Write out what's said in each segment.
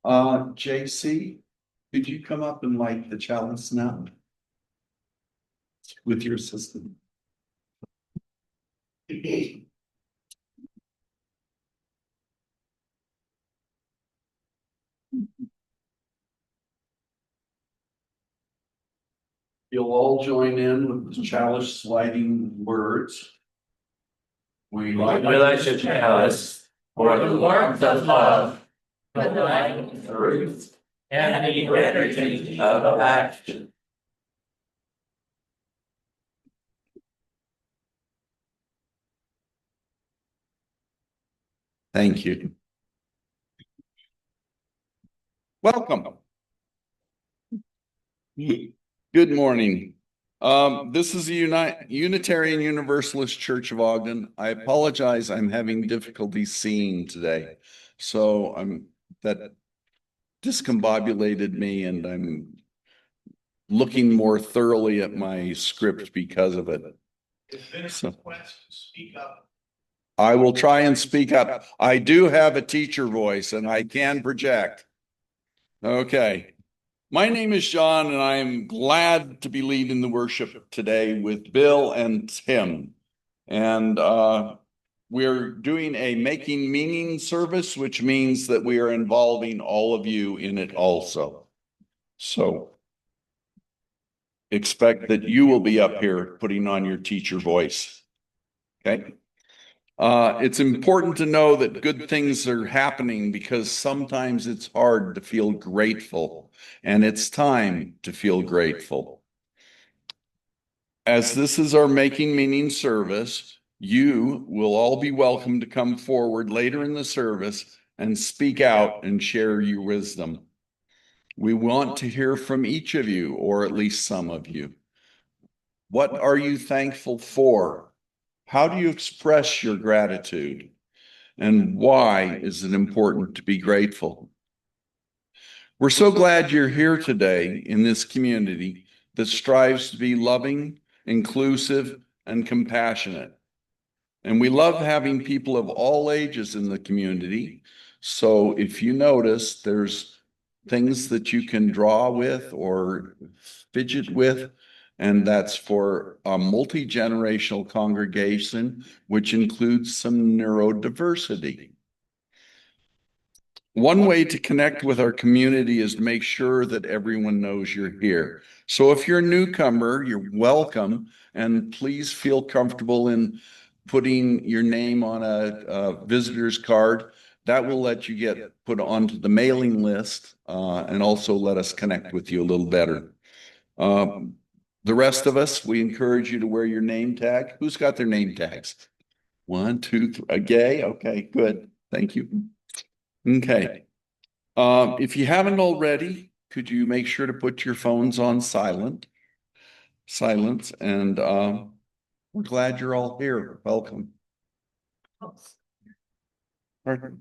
JC, could you come up and light the chalice now? With your assistant. You'll all join in with the chalice lighting words. We light the chalice for the warmth of love, the light of truth, and the energy of action. Thank you. Welcome. Good morning. This is the Unitarian Universalist Church of Ogden. I apologize, I'm having difficulty seeing today. So that discombobulated me and I'm looking more thoroughly at my script because of it. So, speak up. I will try and speak up. I do have a teacher voice and I can project. Okay. My name is John, and I am glad to be leading the worship today with Bill and Tim. And we're doing a Making Meaning service, which means that we are involving all of you in it also. So expect that you will be up here putting on your teacher voice. Okay. It's important to know that good things are happening because sometimes it's hard to feel grateful, and it's time to feel grateful. As this is our Making Meaning service, you will all be welcome to come forward later in the service and speak out and share your wisdom. We want to hear from each of you, or at least some of you. What are you thankful for? How do you express your gratitude? And why is it important to be grateful? We're so glad you're here today in this community that strives to be loving, inclusive, and compassionate. And we love having people of all ages in the community. So if you notice, there's things that you can draw with or fidget with. And that's for a multi-generational congregation, which includes some neurodiversity. One way to connect with our community is to make sure that everyone knows you're here. So if you're a newcomer, you're welcome, and please feel comfortable in putting your name on a visitor's card. That will let you get put onto the mailing list and also let us connect with you a little better. The rest of us, we encourage you to wear your name tag. Who's got their name tags? 1, 2, 3. A gay? Okay, good. Thank you. Okay. If you haven't already, could you make sure to put your phones on silence? And we're glad you're all here. Welcome. Perfect.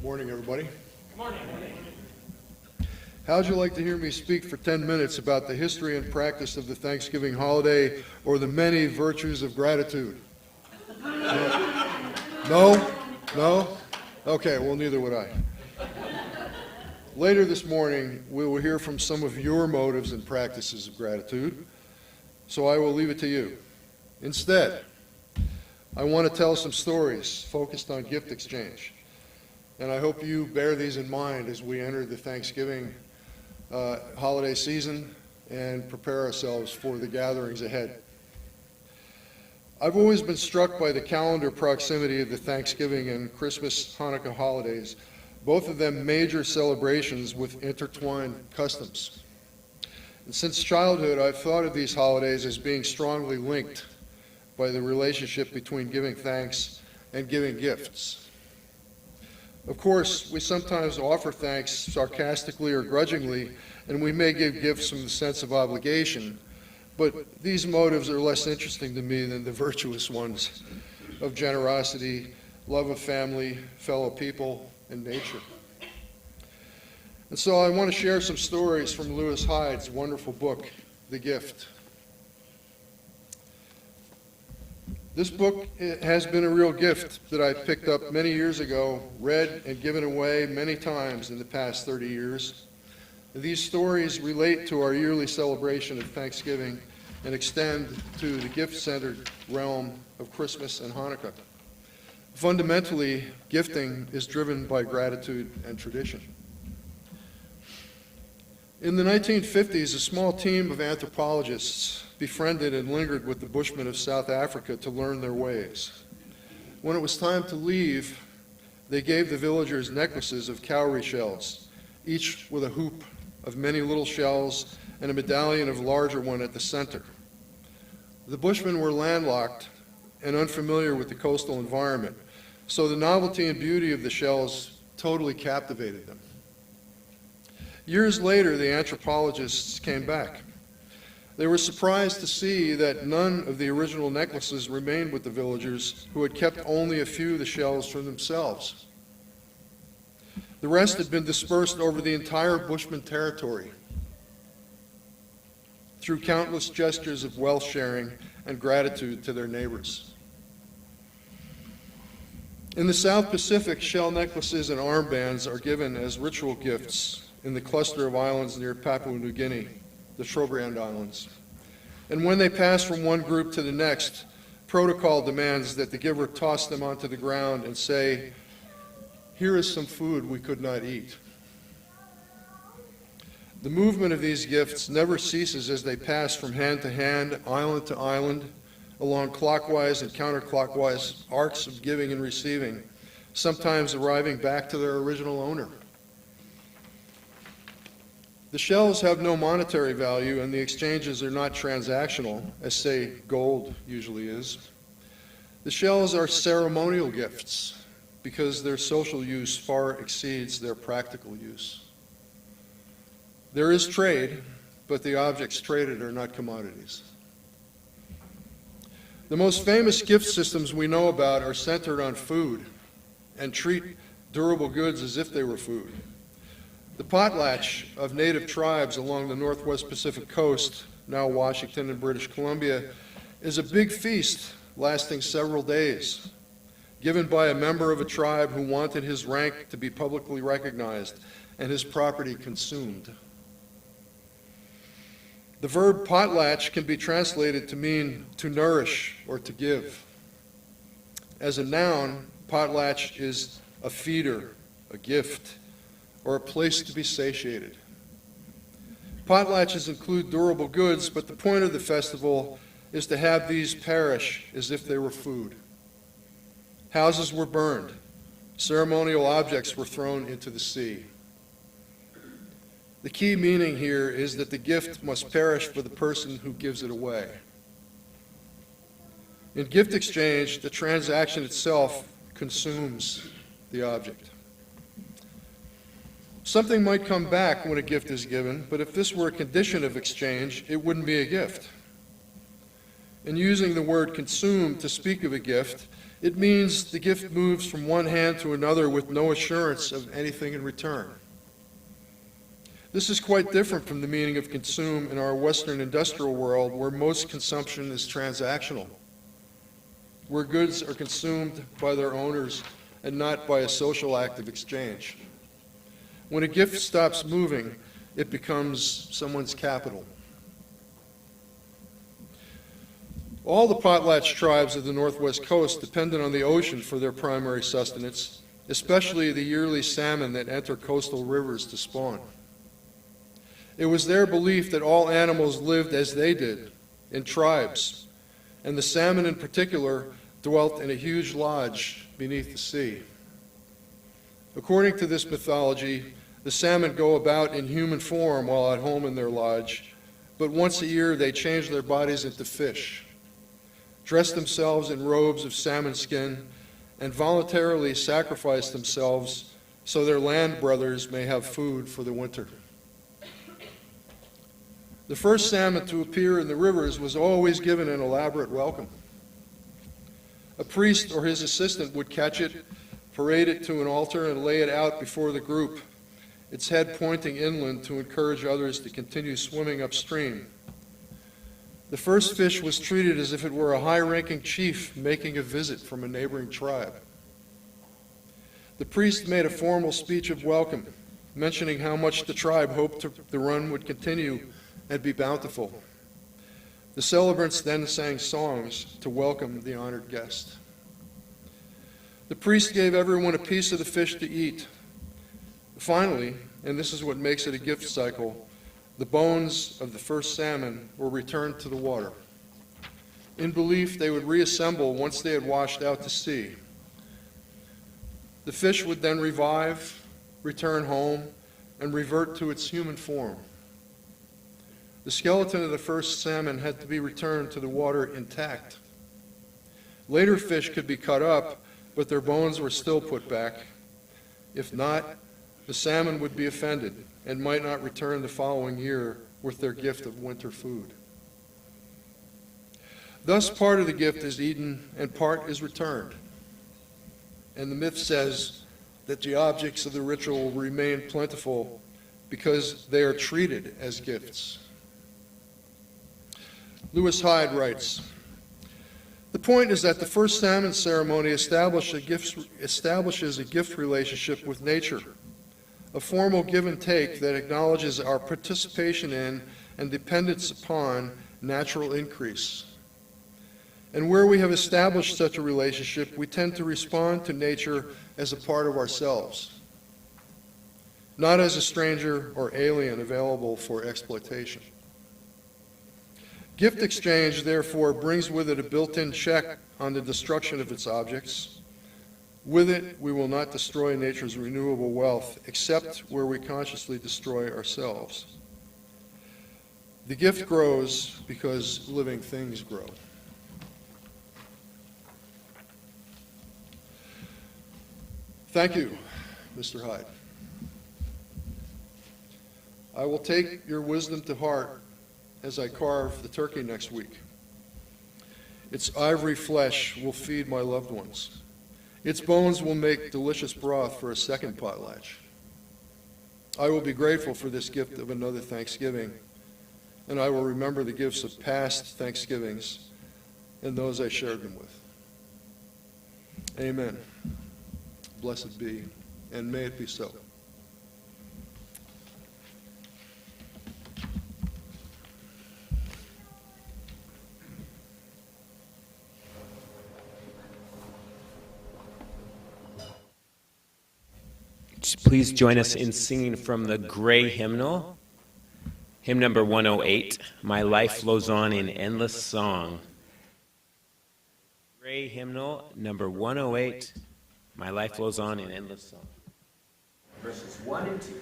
Morning, everybody. Good morning. How'd you like to hear me speak for 10 minutes about the history and practice of the Thanksgiving holiday or the many virtues of gratitude? No? No? Okay, well, neither would I. Later this morning, we will hear from some of your motives and practices of gratitude, so I will leave it to you. Instead, I want to tell some stories focused on gift exchange. And I hope you bear these in mind as we enter the Thanksgiving holiday season and prepare ourselves for the gatherings ahead. I've always been struck by the calendar proximity of the Thanksgiving and Christmas, Hanukkah holidays, both of them major celebrations with intertwined customs. And since childhood, I've thought of these holidays as being strongly linked by the relationship between giving thanks and giving gifts. Of course, we sometimes offer thanks sarcastically or grudgingly, and we may give gifts from the sense of obligation, but these motives are less interesting to me than the virtuous ones of generosity, love of family, fellow people, and nature. And so I want to share some stories from Lewis Hyde's wonderful book, The Gift. This book has been a real gift that I picked up many years ago, read and given away many times in the past 30 years. These stories relate to our yearly celebration of Thanksgiving and extend to the gift-centered realm of Christmas and Hanukkah. Fundamentally, gifting is driven by gratitude and tradition. In the 1950s, a small team of anthropologists befriended and lingered with the Bushmen of South Africa to learn their ways. When it was time to leave, they gave the villagers necklaces of cowrie shells, each with a hoop of many little shells and a medallion of larger one at the center. The Bushmen were landlocked and unfamiliar with the coastal environment, so the novelty and beauty of the shells totally captivated them. Years later, the anthropologists came back. They were surprised to see that none of the original necklaces remained with the villagers, who had kept only a few of the shells for themselves. The rest had been dispersed over the entire Bushman territory through countless gestures of wealth sharing and gratitude to their neighbors. In the South Pacific, shell necklaces and armbands are given as ritual gifts in the cluster of islands near Papua New Guinea, the Trobriand Islands. And when they pass from one group to the next, protocol demands that the giver toss them onto the ground and say, "Here is some food we could not eat." The movement of these gifts never ceases as they pass from hand to hand, island to island, along clockwise and counterclockwise arcs of giving and receiving, sometimes arriving back to their original owner. The shells have no monetary value, and the exchanges are not transactional, as, say, gold usually is. The shells are ceremonial gifts because their social use far exceeds their practical use. There is trade, but the objects traded are not commodities. The most famous gift systems we know about are centered on food and treat durable goods as if they were food. The potlatch of native tribes along the Northwest Pacific coast, now Washington and British Columbia, is a big feast lasting several days, given by a member of a tribe who wanted his rank to be publicly recognized and his property consumed. The verb potlatch can be translated to mean to nourish or to give. As a noun, potlatch is a feeder, a gift, or a place to be satiated. Potlatches include durable goods, but the point of the festival is to have these perish as if they were food. Houses were burned. Ceremonial objects were thrown into the sea. The key meaning here is that the gift must perish for the person who gives it away. In gift exchange, the transaction itself consumes the object. Something might come back when a gift is given, but if this were a condition of exchange, it wouldn't be a gift. In using the word consume to speak of a gift, it means the gift moves from one hand to another with no assurance of anything in return. This is quite different from the meaning of consume in our Western industrial world, where most consumption is transactional, where goods are consumed by their owners and not by a social act of exchange. When a gift stops moving, it becomes someone's capital. All the potlatch tribes of the Northwest Coast depended on the ocean for their primary sustenance, especially the yearly salmon that enter coastal rivers to spawn. It was their belief that all animals lived as they did, in tribes, and the salmon in particular dwelt in a huge lodge beneath the sea. According to this mythology, the salmon go about in human form while at home in their lodge, but once a year they change their bodies into fish, dress themselves in robes of salmon skin, and voluntarily sacrifice themselves so their land brothers may have food for the winter. The first salmon to appear in the rivers was always given an elaborate welcome. A priest or his assistant would catch it, parade it to an altar, and lay it out before the group, its head pointing inland to encourage others to continue swimming upstream. The first fish was treated as if it were a high-ranking chief making a visit from a neighboring tribe. The priest made a formal speech of welcome, mentioning how much the tribe hoped the run would continue and be bountiful. The celebrants then sang songs to welcome the honored guest. The priest gave everyone a piece of the fish to eat. Finally, and this is what makes it a gift cycle, the bones of the first salmon were returned to the water, in belief they would reassemble once they had washed out to sea. The fish would then revive, return home, and revert to its human form. The skeleton of the first salmon had to be returned to the water intact. Later fish could be cut up, but their bones were still put back. If not, the salmon would be offended and might not return the following year with their gift of winter food. Thus, part of the gift is eaten and part is returned. And the myth says that the objects of the ritual will remain plentiful because they are treated as gifts. Lewis Hyde writes, "The point is that the first salmon ceremony establishes a gift relationship with nature, a formal give and take that acknowledges our participation in and dependence upon natural increase. And where we have established such a relationship, we tend to respond to nature as a part of ourselves, not as a stranger or alien available for exploitation. Gift exchange, therefore, brings with it a built-in check on the destruction of its objects. With it, we will not destroy nature's renewable wealth, except where we consciously destroy ourselves. The gift grows because living things grow." Thank you, Mr. Hyde. I will take your wisdom to heart as I carve the turkey next week. Its ivory flesh will feed my loved ones. Its bones will make delicious broth for a second potlatch. I will be grateful for this gift of another Thanksgiving, and I will remember the gifts of past Thanksgivings and those I shared them with. Amen. Blessed be, and may it be so. Please join us in singing from the Gray Hymnal, hymn number 108, "My Life Flows On in Endless Song." Gray Hymnal number 108, "My Life Flows On in Endless Song." Verses 1 and 2.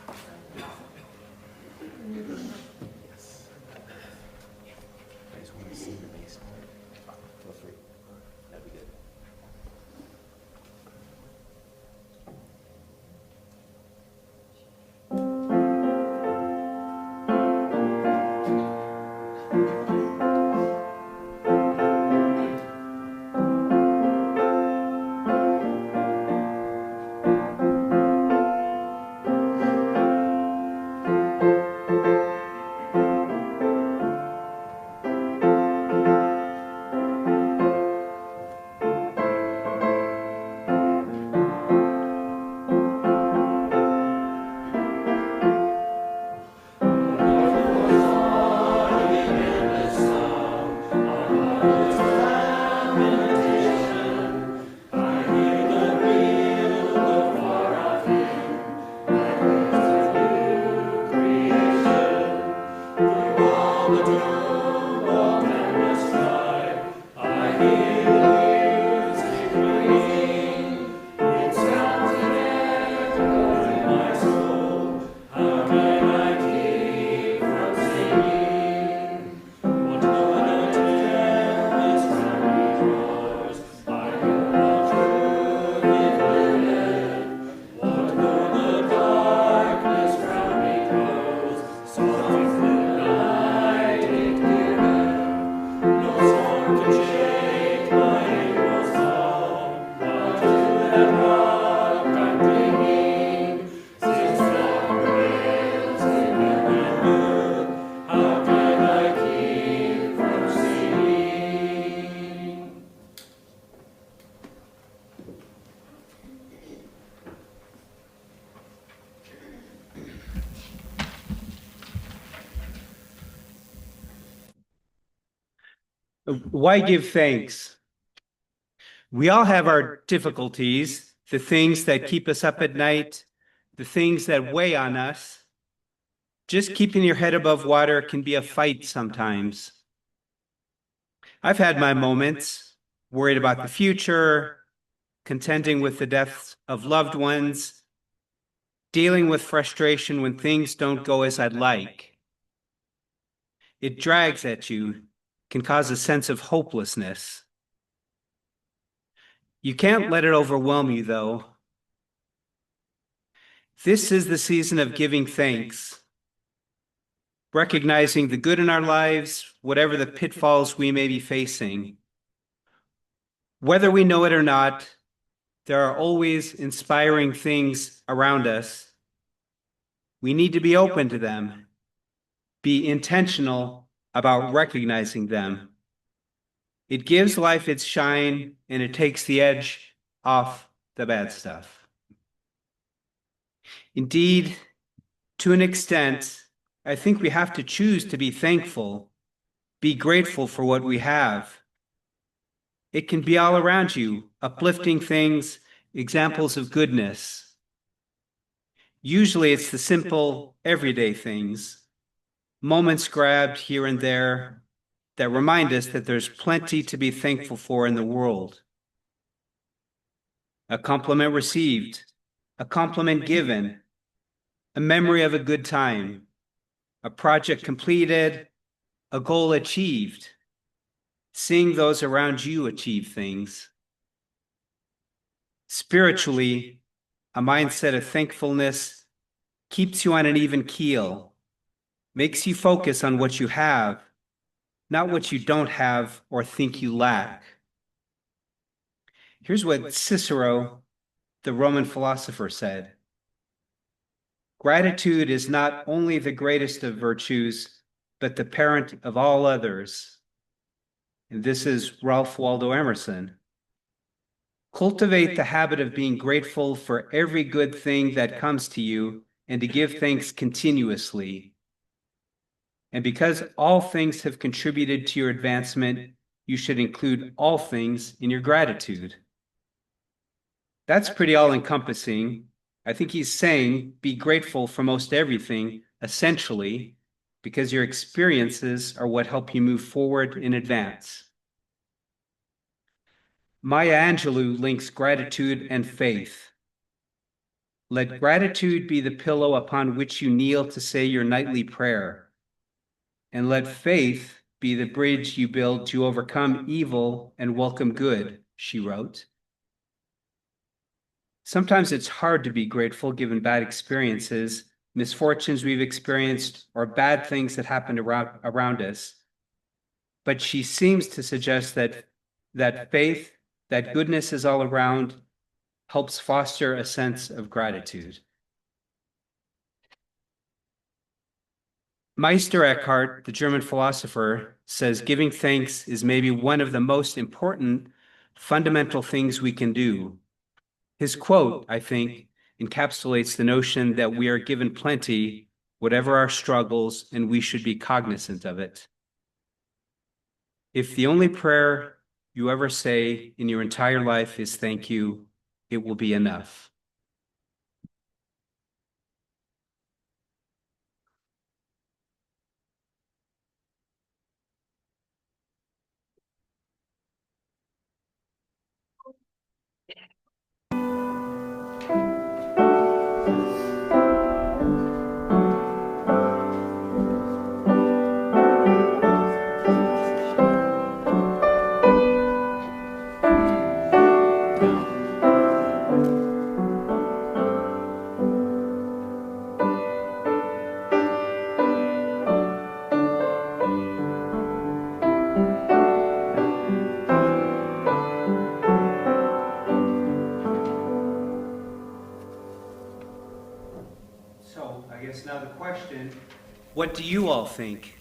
I just want to sing the bass. Feel free. That'd be good. Why give thanks? We all have our difficulties, the things that keep us up at night, the things that weigh on us. Just keeping your head above water can be a fight sometimes. I've had my moments, worried about the future, contending with the deaths of loved ones, dealing with frustration when things don't go as I'd like. It drags at you, can cause a sense of hopelessness. You can't let it overwhelm you, though. This is the season of giving thanks, recognizing the good in our lives, whatever the pitfalls we may be facing. Whether we know it or not, there are always inspiring things around us. We need to be open to them, be intentional about recognizing them. It gives life its shine, and it takes the edge off the bad stuff. Indeed, to an extent, I think we have to choose to be thankful, be grateful for what we have. It can be all around you, uplifting things, examples of goodness. Usually it's the simple, everyday things, moments grabbed here and there that remind us that there's plenty to be thankful for in the world. A compliment received, a compliment given, a memory of a good time, a project completed, a goal achieved, seeing those around you achieve things. Spiritually, a mindset of thankfulness keeps you on an even keel, makes you focus on what you have, not what you don't have or think you lack. Here's what Cicero, the Roman philosopher, said. Gratitude is not only the greatest of virtues, but the parent of all others. And this is Ralph Waldo Emerson. Cultivate the habit of being grateful for every good thing that comes to you and to give thanks continuously. And because all things have contributed to your advancement, you should include all things in your gratitude. That's pretty all-encompassing. I think he's saying be grateful for most everything, essentially, because your experiences are what help you move forward in advance. Maya Angelou links gratitude and faith. Let gratitude be the pillow upon which you kneel to say your nightly prayer, and let faith be the bridge you build to overcome evil and welcome good, she wrote. Sometimes it's hard to be grateful given bad experiences, misfortunes we've experienced, or bad things that happened around us. But she seems to suggest that faith, that goodness is all around, helps foster a sense of gratitude. Meister Eckhart, the German philosopher, says giving thanks is maybe one of the most important fundamental things we can do. His quote, I think, encapsulates the notion that we are given plenty, whatever our struggles, and we should be cognizant of it. If the only prayer you ever say in your entire life is thank you, it will be enough. Now the question, what do you all think?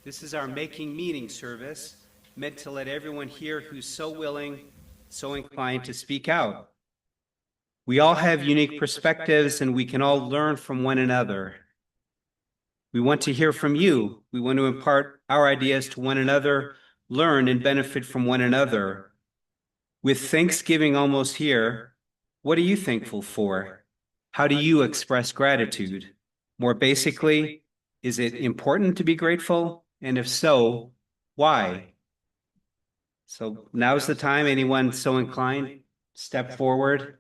This is our Making Meaning service, meant to let everyone hear who's so willing, so inclined to speak out. We all have unique perspectives and we can all learn from one another. We want to hear from you. We want to impart our ideas to one another, learn and benefit from one another. With Thanksgiving almost here, what are you thankful for? How do you express gratitude? More basically, is it important to be grateful? And if so, why? So now's the time. Anyone so inclined, step forward.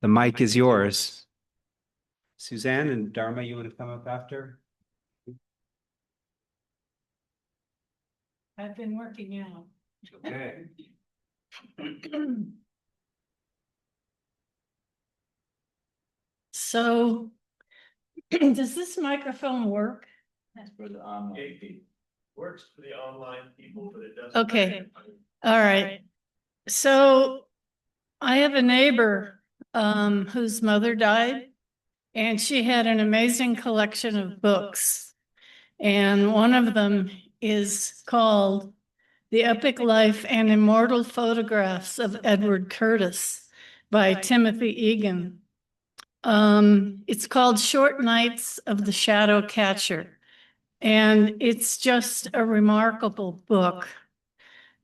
The mic is yours. Suzanne and Dharma, you want to come up after? I've been working out. Okay. So, does this microphone work? For the online people. Works for the online people, but it doesn't. Okay. All right. So, I have a neighbor whose mother died, and she had an amazing collection of books. And one of them is called The Epic Life and Immortal Photographs of Edward Curtis by Timothy Egan. It's called Short Nights of the Shadow Catcher, and it's just a remarkable book.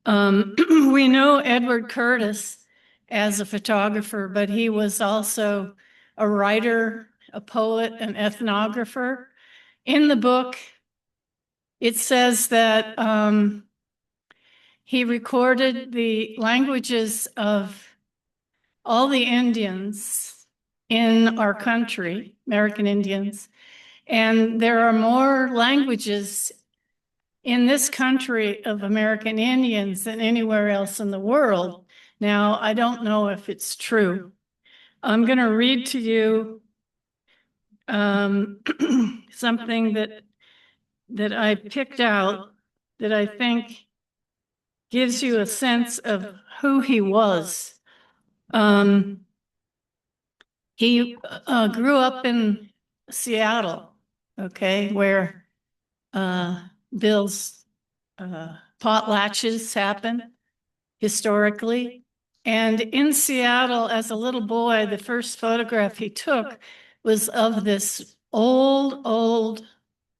We know Edward Curtis as a photographer, but he was also a writer, a poet, an ethnographer. In the book, it says that he recorded the languages of all the Indians in our country, American Indians, and there are more languages in this country of American Indians than anywhere else in the world. Now, I don't know if it's true. I'm going to read to you something that I picked out that I think gives you a sense of who he was. He grew up in Seattle, okay, where Bill's potlatches happen historically. And in Seattle, as a little boy, the first photograph he took was of this old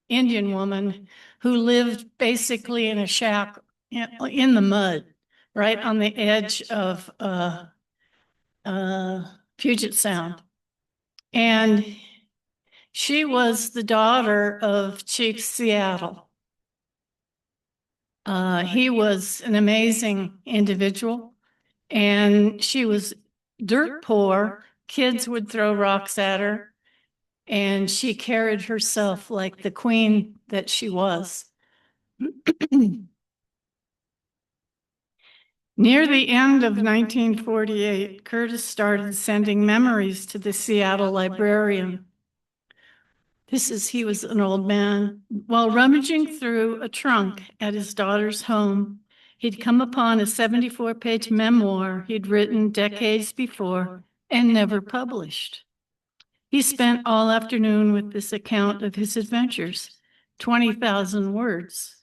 Indian woman who lived basically in a shack in the mud, right on the edge of Puget Sound. And she was the daughter of Chief Seattle. He was an amazing individual, and she was dirt poor. Kids would throw rocks at her, and she carried herself like the queen that she was. Near the end of 1948, Curtis started sending memories to the Seattle librarian. He was an old man. While rummaging through a trunk at his daughter's home, he'd come upon a 74-page memoir he'd written decades before and never published. He spent all afternoon with this account of his adventures, 20,000 words.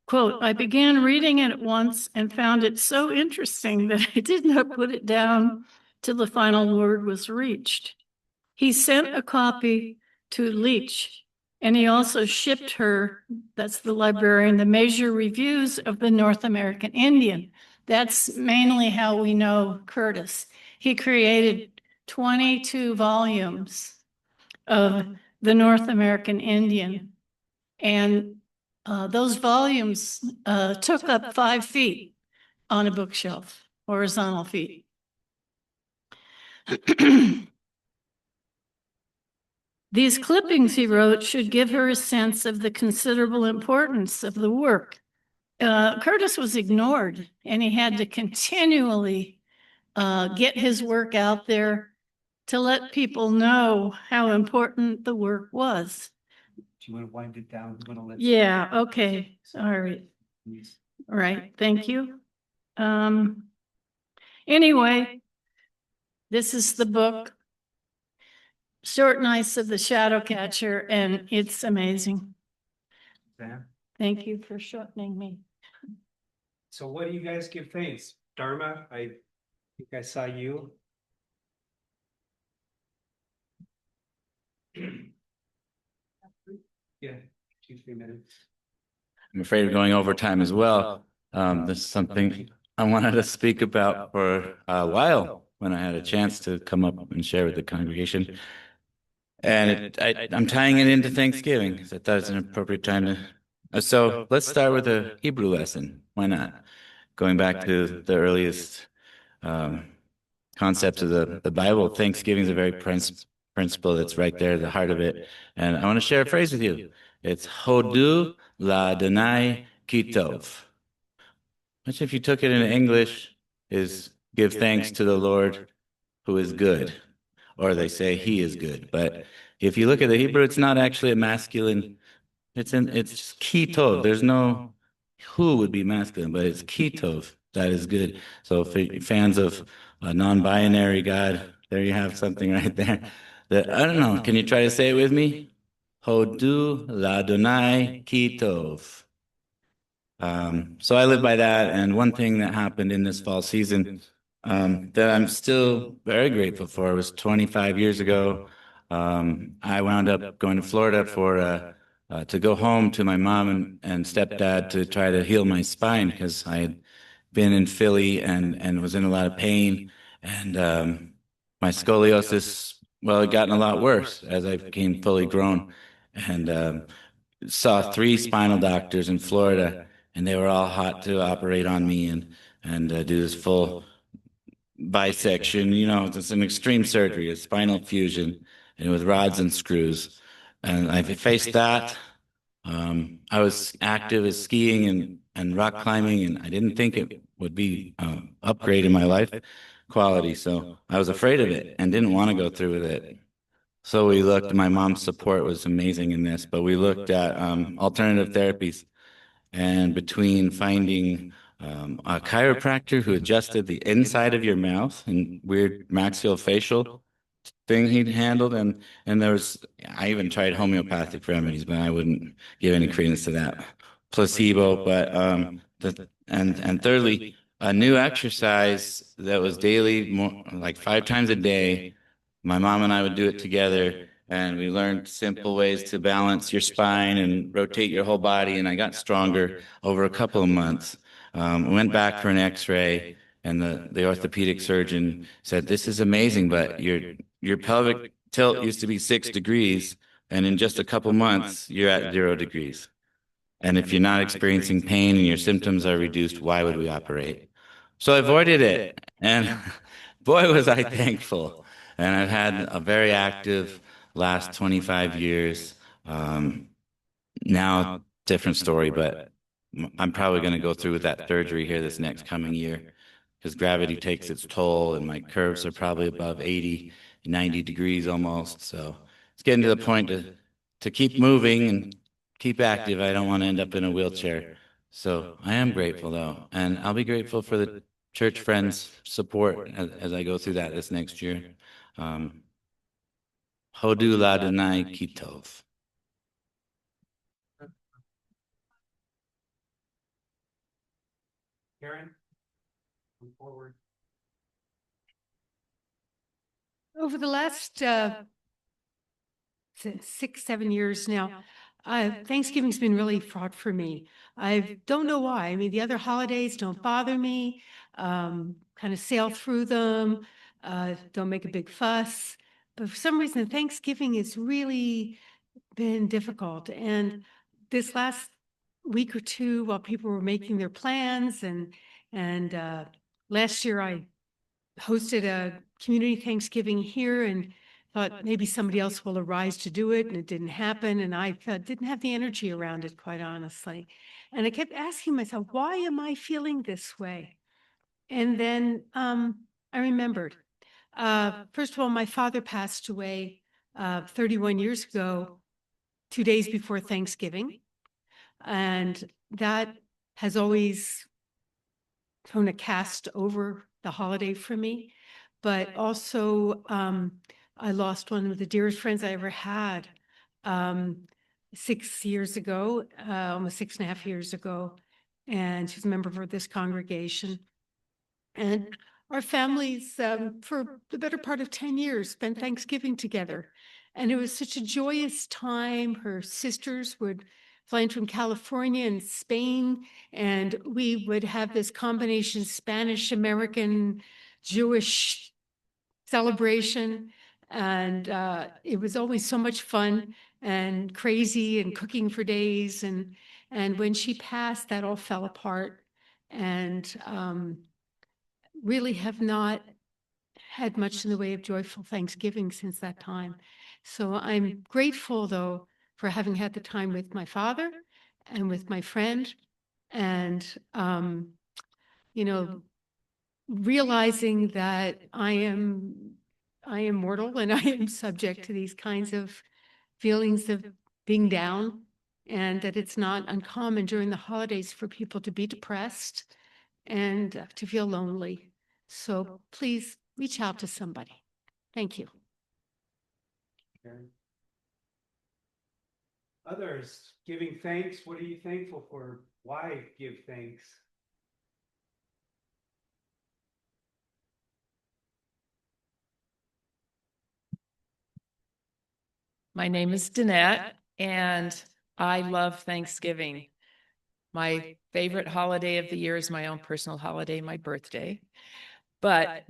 Quote, I began reading it at once and found it so interesting that I did not put it down till the final word was reached. He sent a copy to Leach, and he also shipped her, that's the librarian, the major reviews of the North American Indian. That's mainly how we know Curtis. He created 22 volumes of the North American Indian, and those volumes took up 5 feet on a bookshelf, horizontal feet. These clippings, he wrote, should give her a sense of the considerable importance of the work. Curtis was ignored, and he had to continually get his work out there to let people know how important the work was. Do you want to wind it down? Yeah, okay, all right. All right, thank you. Anyway, this is the book, Short Nights of the Shadow Catcher, and it's amazing. Thank you for shortening me. So what do you guys give thanks? Dharma, I think I saw you. Yeah, 2-3 minutes. I'm afraid of going over time as well. This is something I wanted to speak about for a while when I had a chance to come up and share with the congregation. And I'm tying it into Thanksgiving because I thought it's an appropriate time to. So let's start with a Hebrew lesson. Why not? Going back to the earliest concepts of the Bible, Thanksgiving is a very principle that's right there, the heart of it. And I want to share a phrase with you. It's Hodu L'Adonai Ki Tov, which if you took it in English is give thanks to the Lord who is good, or they say he is good. But if you look at the Hebrew, it's not actually a masculine. It's just Ki Tov. There's no who would be masculine, but it's Ki Tov. That is good. So for fans of a non-binary God, there you have something right there. That I don't know. Can you try to say it with me? Hodu L'Adonai Ki Tov. So I live by that. And one thing that happened in this fall season that I'm still very grateful for was 25 years ago. I wound up going to Florida for to go home to my mom and stepdad to try to heal my spine because I had been in Philly and was in a lot of pain. And my scoliosis, well, it gotten a lot worse as I became fully grown. And saw 3 spinal doctors in Florida, and they were all hot to operate on me and do this full bisection. You know, it's an extreme surgery, a spinal fusion, and with rods and screws. And I faced that. I was active as skiing and rock climbing, and I didn't think it would be upgrade in my life quality. So I was afraid of it and didn't want to go through with it. So we looked, my mom's support was amazing in this, but we looked at alternative therapies. And between finding a chiropractor who adjusted the inside of your mouth and weird maxillofacial thing he'd handled, and I even tried homeopathic remedies, but I wouldn't give any credence to that. Placebo, but and thirdly, a new exercise that was daily, like 5 times a day. My mom and I would do it together, and we learned simple ways to balance your spine and rotate your whole body, and I got stronger over a couple of months. Went back for an x-ray, and the orthopedic surgeon said, "This is amazing, but your pelvic tilt used to be 6 degrees, and in just a couple months, you're at 0 degrees. And if you're not experiencing pain and your symptoms are reduced, why would we operate?" So I avoided it, and boy, was I thankful. And I've had a very active last 25 years. Now, different story, but I'm probably going to go through with that surgery here this next coming year because gravity takes its toll and my curves are probably above 80, 90 degrees almost. So it's getting to the point to keep moving and keep active. I don't want to end up in a wheelchair. So I am grateful though. And I'll be grateful for the church friends' support as I go through that this next year. Hodu L'Adonai Ki Tov. Karen, move forward. Over the last 6-7 years now, Thanksgiving's been really fraught for me. I don't know why. I mean, the other holidays don't bother me. Kind of sail through them. Don't make a big fuss. But for some reason, Thanksgiving has really been difficult. And this last week or two, while people were making their plans, and last year I hosted a community Thanksgiving here and thought maybe somebody else will arise to do it, and it didn't happen. And I didn't have the energy around it, quite honestly. And I kept asking myself, why am I feeling this way? And then I remembered. First of all, my father passed away 31 years ago, 2 days before Thanksgiving. And that has always thrown a cast over the holiday for me. But also, I lost one of the dearest friends I ever had 6 years ago, almost 6.5 years ago. And she's a member of this congregation. And our families, for the better part of 10 years, spent Thanksgiving together. And it was such a joyous time. Her sisters would flying from California and Spain, and we would have this combination Spanish, American, Jewish celebration. And it was always so much fun and crazy and cooking for days. And when she passed, that all fell apart, and really have not had much in the way of joyful Thanksgiving since that time. So I'm grateful, though, for having had the time with my father and with my friend, and realizing that I am mortal and I am subject to these kinds of feelings of being down, and that it's not uncommon during the holidays for people to be depressed and to feel lonely. So please reach out to somebody. Thank you. Others, giving thanks. What are you thankful for? Why give thanks? My name is Danette, and I love Thanksgiving. My favorite holiday of the year is my own personal holiday, my birthday. But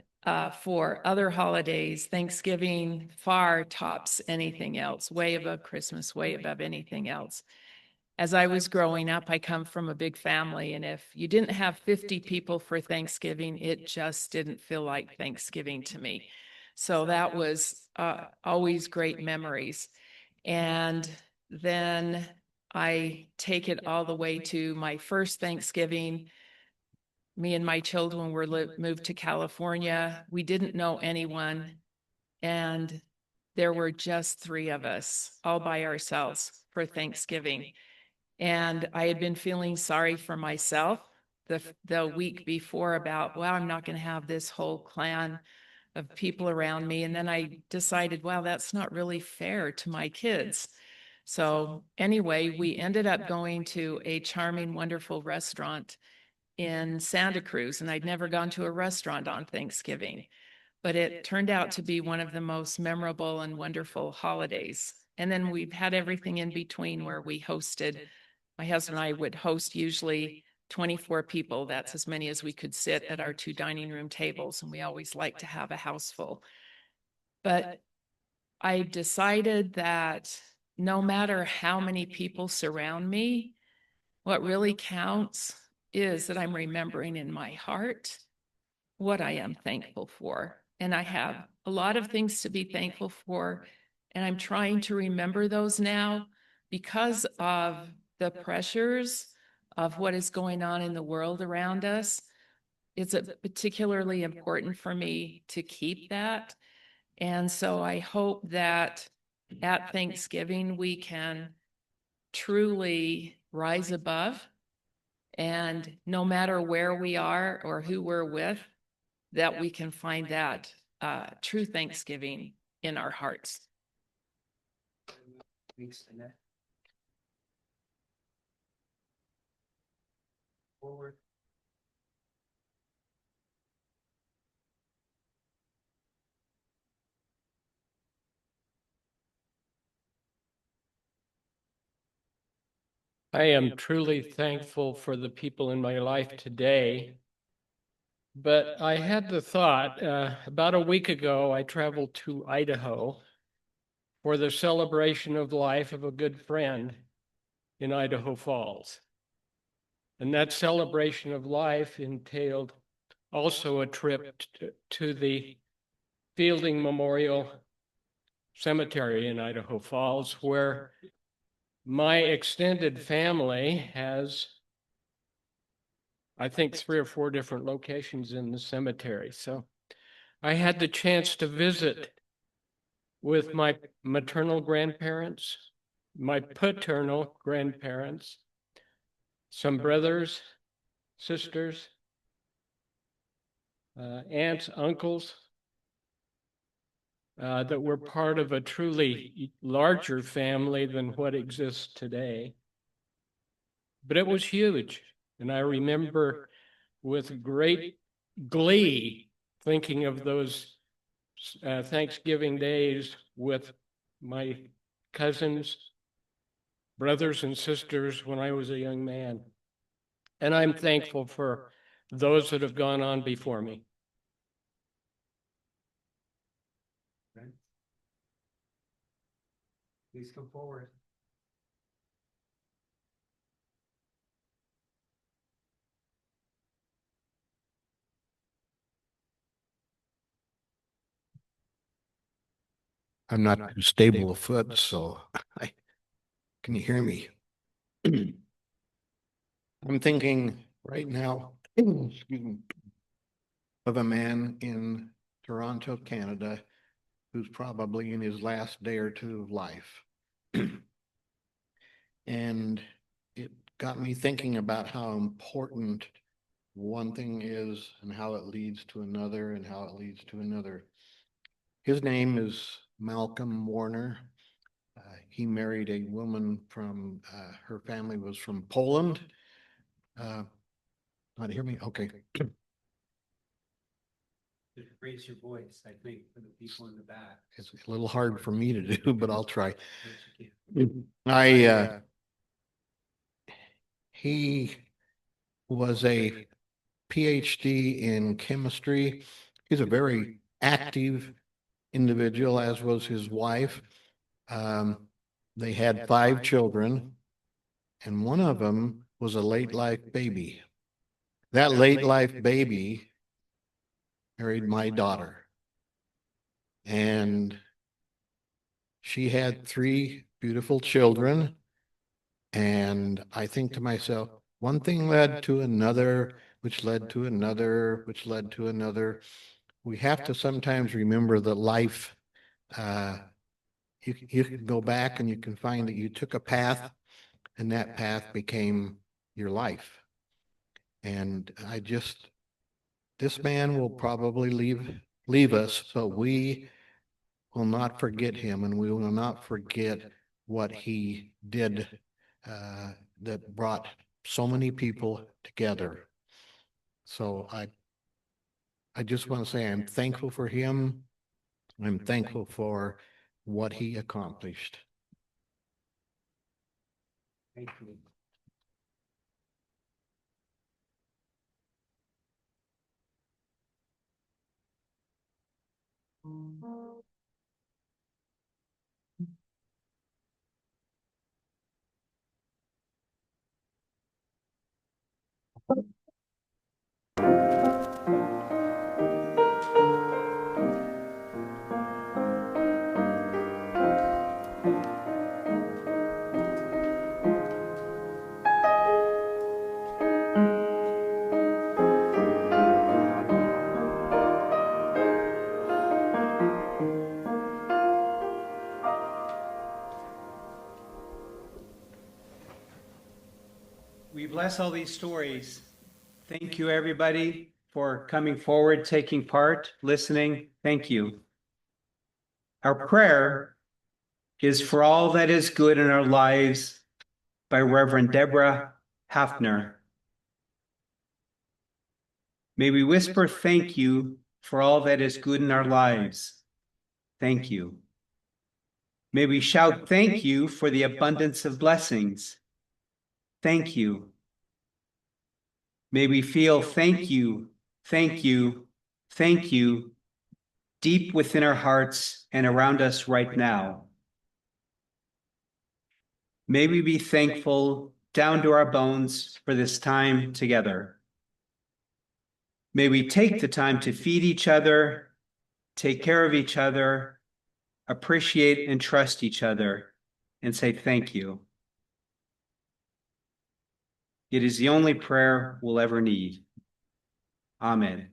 for other holidays, Thanksgiving far tops anything else, way above Christmas, way above anything else. As I was growing up, I come from a big family, and if you didn't have 50 people for Thanksgiving, it just didn't feel like Thanksgiving to me. So that was always great memories. And then I take it all the way to my first Thanksgiving. Me and my children were moved to California. We didn't know anyone, and there were just 3 of us all by ourselves for Thanksgiving. And I had been feeling sorry for myself the week before about, wow, I'm not going to have this whole clan of people around me. And then I decided, wow, that's not really fair to my kids. So anyway, we ended up going to a charming, wonderful restaurant in Santa Cruz, and I'd never gone to a restaurant on Thanksgiving, but it turned out to be one of the most memorable and wonderful holidays. And then we've had everything in between where we hosted. My husband and I would host usually 24 people. That's as many as we could sit at our 2 dining room tables, and we always like to have a house full. But I decided that no matter how many people surround me, what really counts is that I'm remembering in my heart what I am thankful for. And I have a lot of things to be thankful for, and I'm trying to remember those now because of the pressures of what is going on in the world around us. It's particularly important for me to keep that. And so I hope that at Thanksgiving we can truly rise above, and no matter where we are or who we're with, that we can find that true Thanksgiving in our hearts. Thanks, Annette. Forward. I am truly thankful for the people in my life today. But I had the thought, about a week ago, I traveled to Idaho for the celebration of life of a good friend in Idaho Falls. And that celebration of life entailed also a trip to the Fielding Memorial Cemetery in Idaho Falls, where my extended family has, I think, 3 or 4 different locations in the cemetery. So I had the chance to visit with my maternal grandparents, my paternal grandparents, some brothers, sisters, aunts, uncles, that were part of a truly larger family than what exists today. But it was huge. And I remember with great glee thinking of those Thanksgiving days with my cousins, brothers and sisters when I was a young man. And I'm thankful for those that have gone on before me. Please come forward. I'm not too stable of foot, so can you hear me? I'm thinking right now, excuse me, of a man in Toronto, Canada, who's probably in his last day or two of life. And it got me thinking about how important one thing is and how it leads to another and how it leads to another. His name is Malcolm Warner. He married a woman from, her family was from Poland. Not hear me? Okay. Just raise your voice, I think, for the people in the back. It's a little hard for me to do, but I'll try. He was a PhD in chemistry. He's a very active individual, as was his wife. They had 5 children, and one of them was a late life baby. That late life baby married my daughter. And she had 3 beautiful children. And I think to myself, one thing led to another, which led to another, which led to another. We have to sometimes remember that life, you can go back and you can find that you took a path and that path became your life. And this man will probably leave us, but we will not forget him, and we will not forget what he did that brought so many people together. So I just want to say I'm thankful for him. I'm thankful for what he accomplished. Thank you. We bless all these stories. Thank you, everybody, for coming forward, taking part, listening. Thank you. Our prayer is for all that is good in our lives by Reverend Deborah Hafner. May we whisper thank you for all that is good in our lives. Thank you. May we shout thank you for the abundance of blessings. Thank you. May we feel thank you, thank you, thank you deep within our hearts and around us right now. May we be thankful down to our bones for this time together. May we take the time to feed each other, take care of each other, appreciate and trust each other, and say thank you. It is the only prayer we'll ever need. Amen.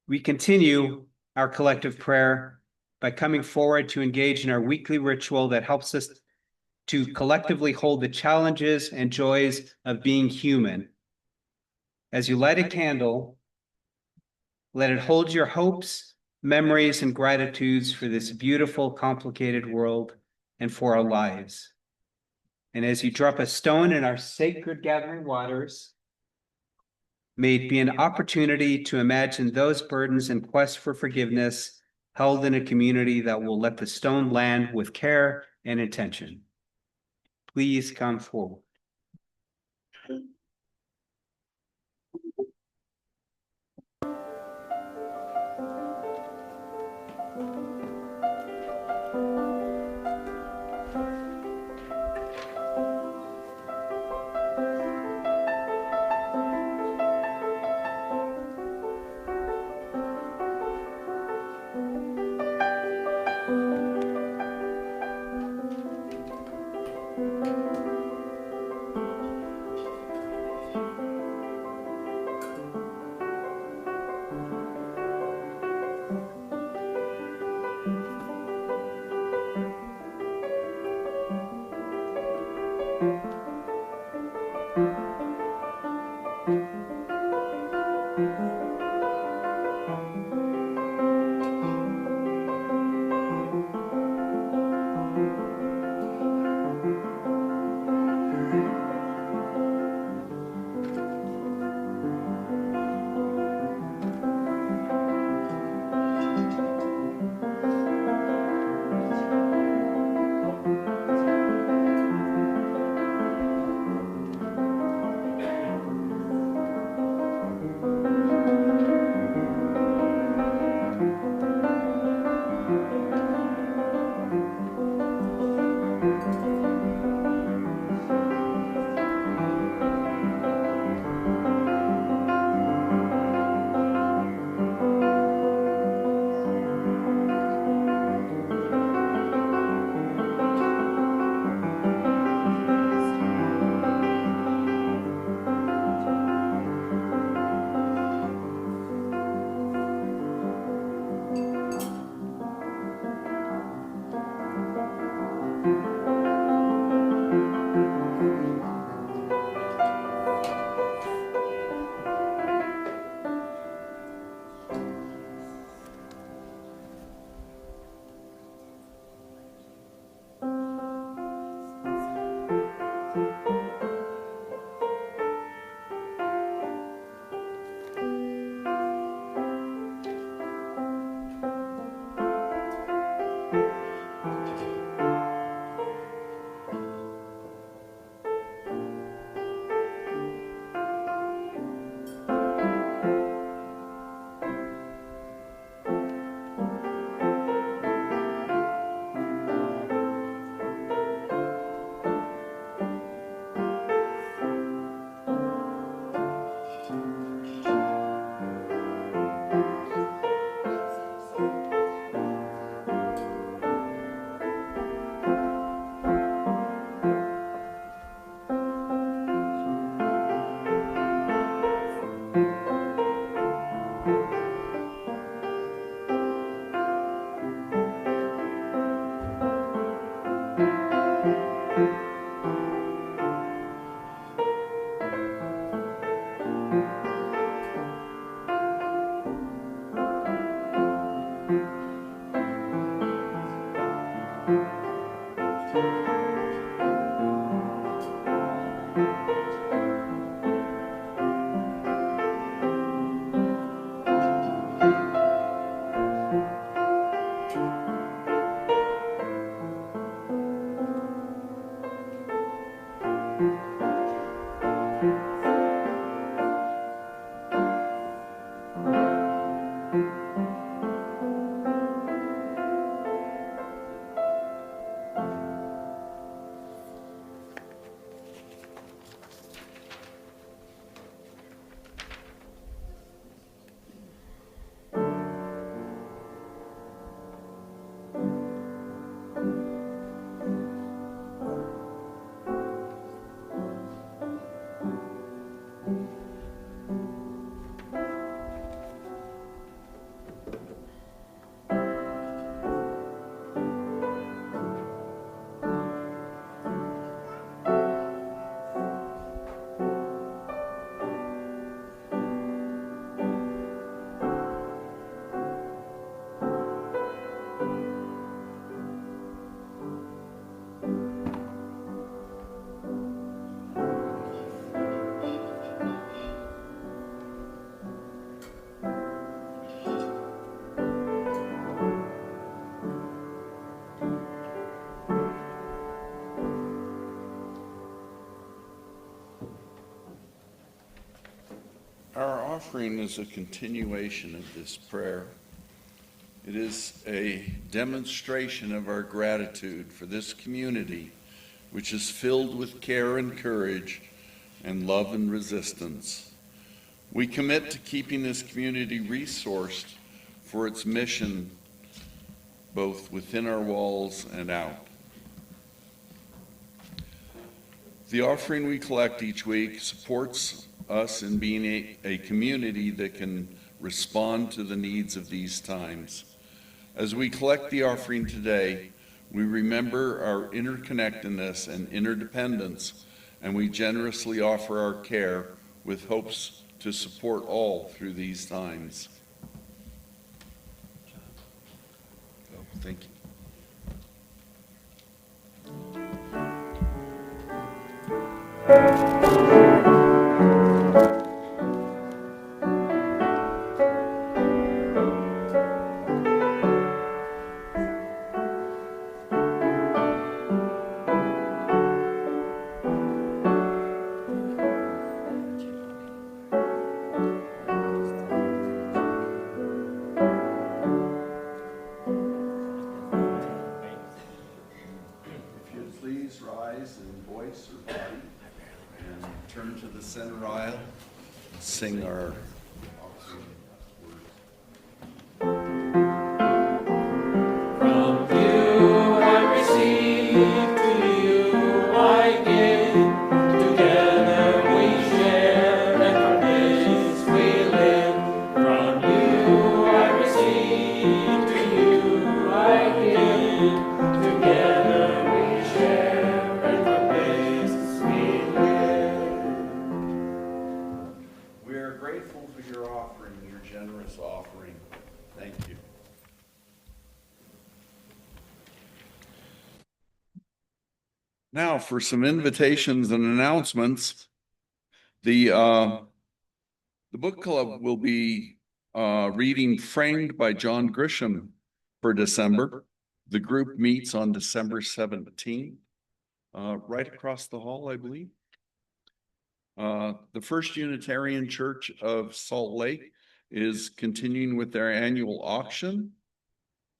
We continue our collective prayer by coming forward to engage in our weekly ritual that helps us to collectively hold the challenges and joys of being human. As you light a candle, let it hold your hopes, memories, and gratitudes for this beautiful, complicated world and for our lives. And as you drop a stone in our sacred gathering waters, may it be an opportunity to imagine those burdens and quest for forgiveness held in a community that will let the stone land with care and intention. Please come forward. offering is a continuation of this prayer. It is a demonstration of our gratitude for this community, which is filled with care and courage and love and resistance. We commit to keeping this community resourced for its mission, both within our walls and out. The offering we collect each week supports us in being a community that can respond to the needs of these times. As we collect the offering today, we remember our interconnectedness and interdependence, and we generously offer our care with hopes to support all through these times. Thank you. Please rise in voice or body and turn to the center aisle and sing our offering words. From you I receive, to you I give. Together we share, and from this we live. From you I receive, to you I give. Together we share, and from this we live. We are grateful for your offering, your generous offering. Thank you. Now for some invitations and announcements. The book club will be reading Framed by John Grisham for December. The group meets on December 17th, right across the hall, I believe. The First Unitarian Church of Salt Lake is continuing with their annual auction.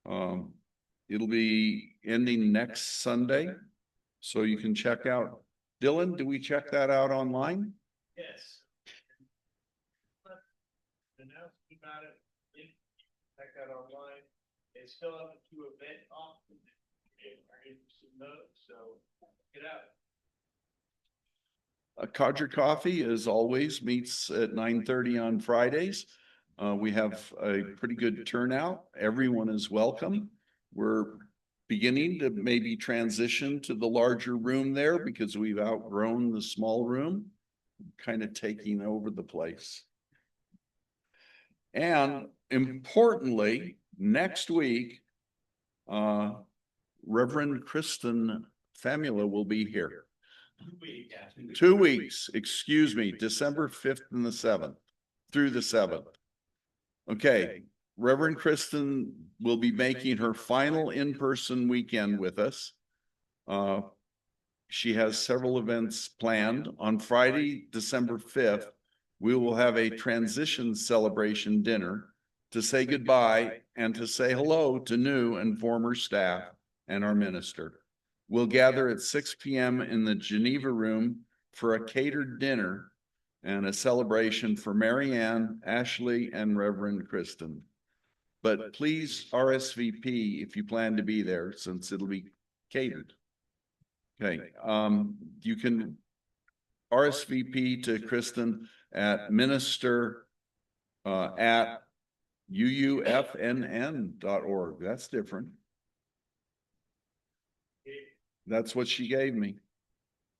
It'll be ending next Sunday, so you can check out. Dylan, do we check that out online? Yes. Announced about it. Check that online. They still have a few event options. Are interested in those, so get out. Codger Coffee, as always, meets at 9:30 on Fridays. We have a pretty good turnout. Everyone is welcome. We're beginning to maybe transition to the larger room there because we've outgrown the small room, kind of taking over the place. And importantly, next week, Reverend Kristen Famula will be here. 2 weeks, excuse me, December 5th and the 7th through the 7th. Okay, Reverend Kristen will be making her final in-person weekend with us. She has several events planned. On Friday, December 5th, we will have a transition celebration dinner to say goodbye and to say hello to new and former staff and our minister. We'll gather at 6 p.m. in the Geneva room for a catered dinner and a celebration for Mary Ann, Ashley, and Reverend Kristen. But please RSVP if you plan to be there, since it'll be catered. Okay, you can RSVP to Kristen at minister at uufnn.org. That's different. That's what she gave me.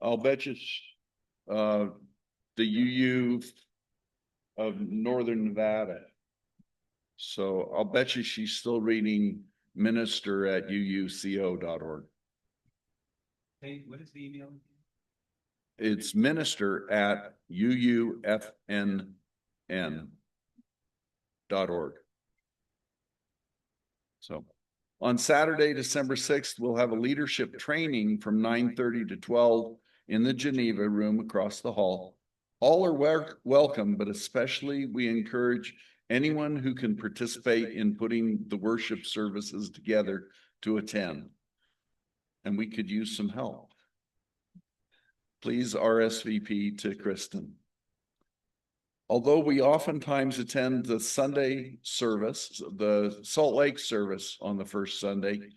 I'll bet you the UU of Northern Nevada. So I'll bet you she's still reading minister at uuco.org. Hey, what is the email? It's minister at uufnn.org. So on Saturday, December 6th, we'll have a leadership training from 9:30 to 12 in the Geneva room across the hall. All are welcome, but especially we encourage anyone who can participate in putting the worship services together to attend. And we could use some help. Please RSVP to Kristen. Although we oftentimes attend the Sunday service, the Salt Lake service on the first Sunday,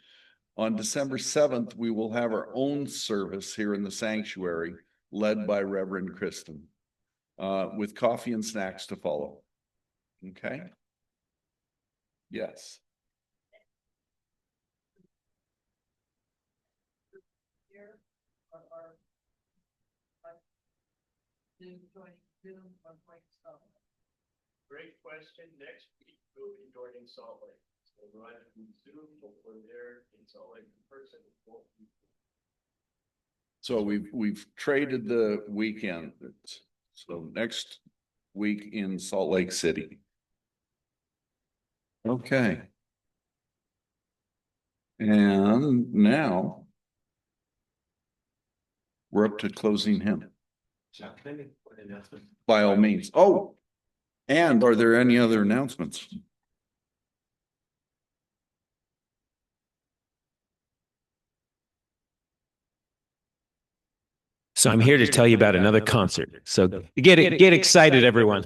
on December 7th, we will have our own service here in the sanctuary, led by Reverend Kristen, with coffee and snacks to follow. Okay? Yes. Great question. Next week, we'll be joining Salt Lake. So we'll either do Zoom or we're there in Salt Lake in person. So we've traded the weekend. So next week in Salt Lake City. Okay. And now we're up to closing hymn. By all means. Oh, and are there any other announcements? So I'm here to tell you about another concert. So get excited, everyone.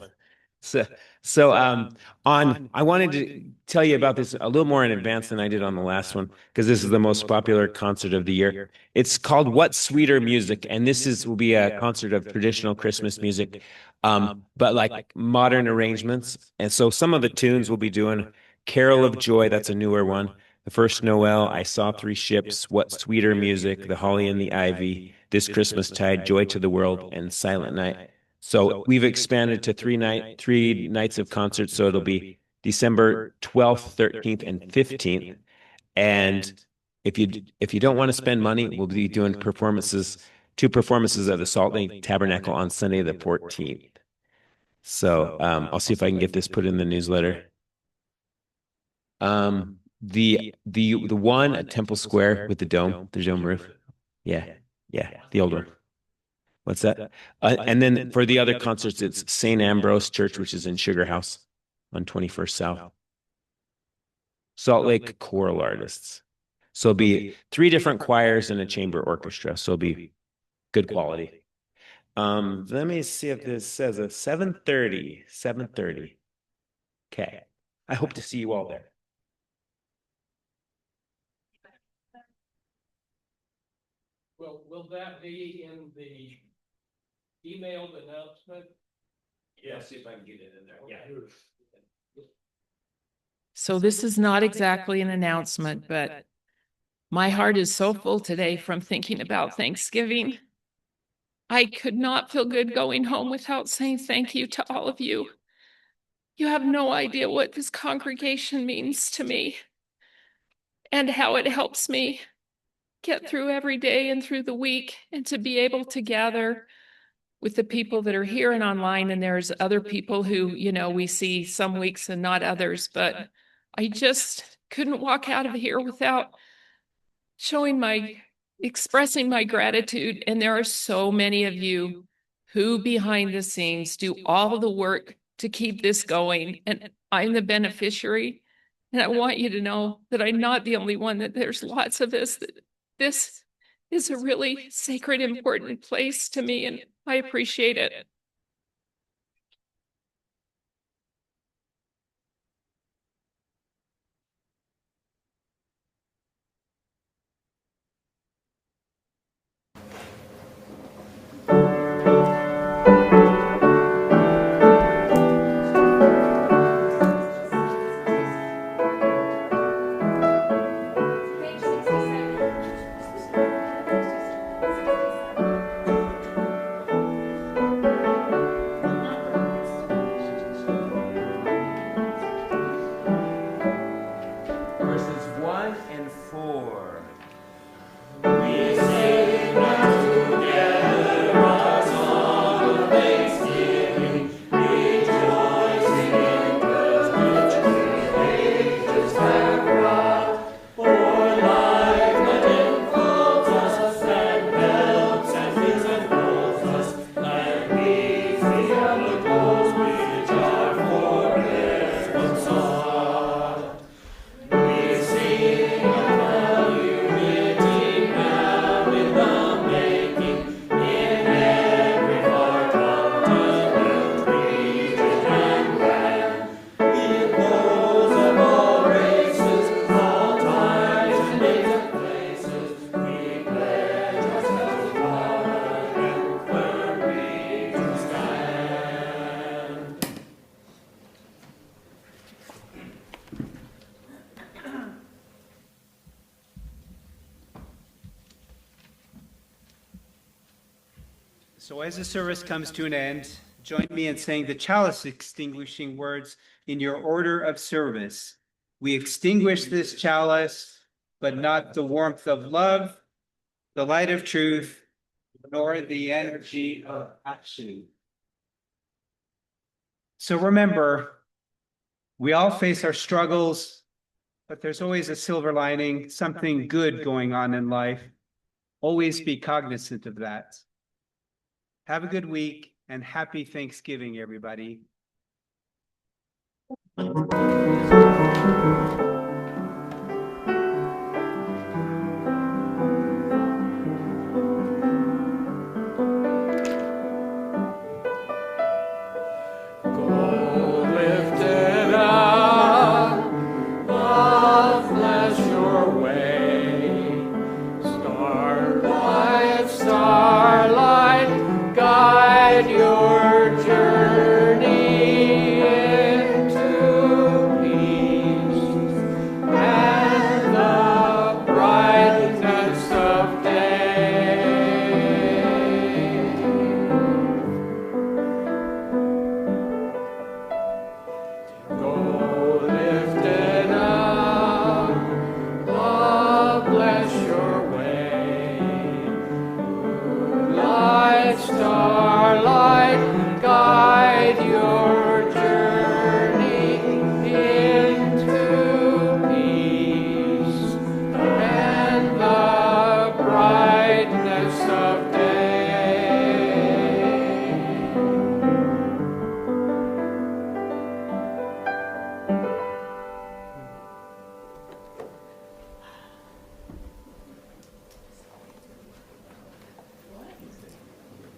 I wanted to tell you about this a little more in advance than I did on the last one, because this is the most popular concert of the year. It's called What Sweeter Music, and will be a concert of traditional Christmas music, but like modern arrangements. And so some of the tunes we'll be doing: Carol of Joy, that's a newer one. The First Noel, I Saw Three Ships, What Sweeter Music, The Holly and the Ivy, This Christmas Tide, Joy to the World, and Silent Night. So we've expanded to three nights of concerts. So it'll be December 12th, 13th, and 15th. And if you don't want to spend money, we'll be doing two performances of the Salt Lake Tabernacle on Sunday the 14th. So I'll see if I can get this put in the newsletter. The one at Temple Square with the dome roof. Yeah, the old one. What's that? And then for the other concerts, it's St. Ambrose Church, which is in Sugar House on 21st South. Salt Lake choral artists. So it'll be 3 different choirs and a chamber orchestra. So it'll be good quality. Let me see if this says a 7:30. Okay. I hope to see you all there. Well, will that be in the emailed announcement? Yeah, see if I can get it in there. Yeah. So this is not exactly an announcement, but my heart is so full today from thinking about Thanksgiving. I could not feel good going home without saying thank you to all of you. You have no idea what this congregation means to me and how it helps me get through every day and through the week, and to be able to gather with the people that are here and online. And there's other people who, we see some weeks and not others, but I just couldn't walk out of here without expressing my gratitude. And there are so many of you who behind the scenes do all the work to keep this going. And I'm the beneficiary. And I want you to know that I'm not the only one, that there's lots of us, that this is a really sacred, important place to me, and I appreciate it. So as the service comes to an end, join me in saying the chalice extinguishing words in your order of service. We extinguish this chalice, but not the warmth of love, the light of truth, nor the energy of action. So remember, we all face our struggles, but there's always a silver lining, something good going on in life. Always be cognizant of that. Have a good week and happy Thanksgiving, everybody.